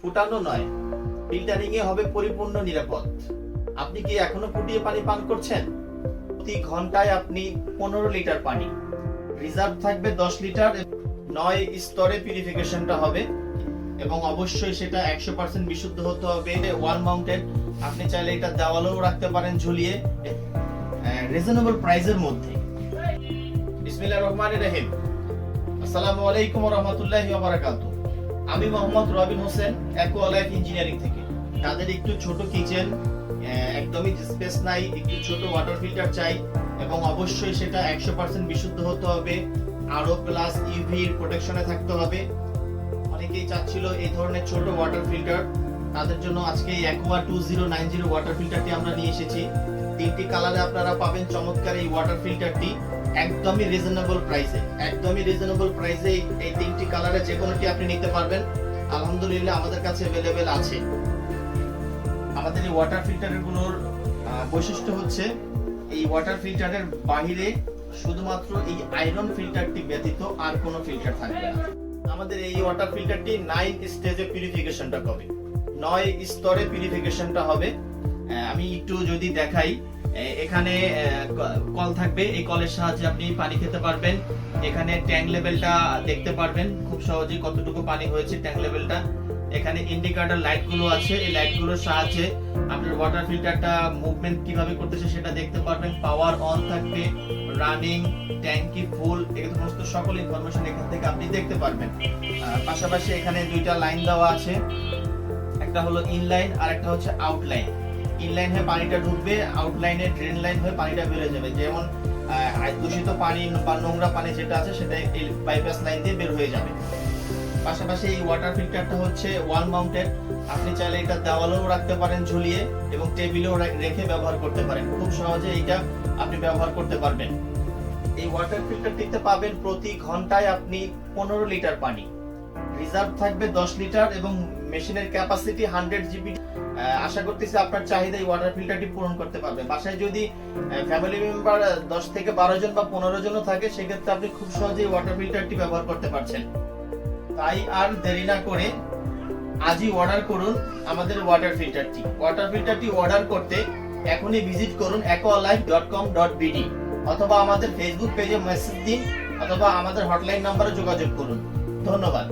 ফুটানো নয়, ফিল্টারিং এ হবে পরিপূর্ণ নিরাপদ। আপনি কি এখনো ফুটিয়ে পানি পান করছেন? প্রতি ঘন্টায় আপনি 15 লিটার পানি, রিজার্ভ থাকবে 10 লিটার, 9 স্তরে পিউরিফিকেশনটা হবে এবং অবশ্যই সেটা 100% বিশুদ্ধ হতে হবে। ওয়াল মাউন্টেড, আপনি চাইলে এটা দেওয়ালেও রাখতে পারেন ঝুলিয়ে, রিজনেবল প্রাইসের মধ্যে। বিসমিল্লাহির রহমানির রহিম। আসসালামু আলাইকুম ওয়া রাহমাতুল্লাহি ওয়া বারাকাতুহু। আমি মোহাম্মদ রবিন হোসেন, অ্যাকোয়ালাইফ ইঞ্জিনিয়ারিং থেকে। তাদের একটু ছোট কিচেন, একদমই স্পেস নাই, একটু ছোট ওয়াটার ফিল্টার চাই এবং অবশ্যই সেটা 100% বিশুদ্ধ হতে হবে, আরও প্লাস ইউভি প্রোটেকশনে থাকতে হবে। অনেকেই চাচ্ছিল এই ধরনের ছোট ওয়াটার ফিল্টার, তাদের জন্য আজকে এই অ্যাকোয়া 2090 ওয়াটার ফিল্টারটি আমরা নিয়ে এসেছি। 3টি কালারে আপনারা পাবেন চমৎকার এই ওয়াটার ফিল্টারটি একদমই রিজনেবল প্রাইসে। এই 3টি কালারে যে কোনোটি আপনি নিতে পারবেন। আলহামদুলিল্লাহ আমাদের কাছে अवेलेबल আছে। আমাদের এই ওয়াটার ফিল্টারের গুলোর বৈশিষ্ট্য হচ্ছে, এই ওয়াটার ফিল্টারের বাহিরে শুধুমাত্র এই আয়রন ফিল্টারটি ব্যতীত আর কোনো ফিল্টার থাকবে না। আমাদের এই ওয়াটার ফিল্টারটি 9 স্টেজে পিউরিফিকেশনটা হবে, 9 স্তরে পিউরিফিকেশনটা হবে। আমি একটু যদি দেখাই, এখানে কল থাকবে, এই কলের সাহায্যে আপনি পানি খেতে পারবেন। এখানে ট্যাঙ্ক লেভেলটা দেখতে পারবেন খুব সহজেই, কতটুকু পানি হয়েছে ট্যাঙ্ক লেভেলটা। এখানে ইন্ডিকেটর লাইটগুলো আছে, এই লাইটগুলোর সাহায্যে আপনার ওয়াটার ফিল্টারটা মুভমেন্ট কিভাবে করতেছে সেটা দেখতে পারবেন। পাওয়ার অন থাকবে, রানিং, ট্যাঙ্কি ফুল, এই সমস্ত সকল ইনফরমেশন এখান থেকে আপনি দেখতে পারবেন। পাশাপাশি এখানে দুইটা লাইন দেওয়া আছে, একটা হলো ইনলাইন আর একটা হচ্ছে আউটলাইন। ইনলাইন হয়ে পানিটা ঢুকবে, আউটলাইনে ড্রেন লাইন হয়ে পানিটা বেরিয়ে যাবে। যেমন দূষিত পানি বা নোংরা পানি যেটা আছে সেটা এই বাইপাস লাইন দিয়ে বের হয়ে যাবে। পাশাপাশি এই ওয়াটার ফিল্টারটা হচ্ছে ওয়াল মাউন্টেড, আপনি চাইলে এটা দেওয়ালেও রাখতে পারেন ঝুলিয়ে এবং টেবিলেও রেখে ব্যবহার করতে পারেন। খুব সহজে এটা আপনি ব্যবহার করতে পারবেন। এই ওয়াটার ফিল্টারটিতে পাবেন প্রতি ঘন্টায় আপনি 15 লিটার পানি, রিজার্ভ থাকবে 10 লিটার এবং মেশিনের ক্যাপাসিটি 100 জিবি। আশা করতেছি আপনার চাহিদা এই ওয়াটার ফিল্টারটি পূরণ করতে পারবে। বাসায় যদি ফ্যামিলি মেম্বার 10 থেকে 12 জন বা 15 জনও থাকে, সেক্ষেত্রে আপনি খুব সহজেই ওয়াটার ফিল্টারটি ব্যবহার করতে পারছেন। তাই আর দেরি না করে আজই অর্ডার করুন আমাদের ওয়াটার ফিল্টারটি অর্ডার করতে এখনই ভিজিট করুন aqualife.com.bd অথবা আমাদের ফেসবুক পেজে মেসেজ দিন অথবা আমাদের হটলাইন নম্বরে যোগাযোগ করুন। ধন্যবাদ।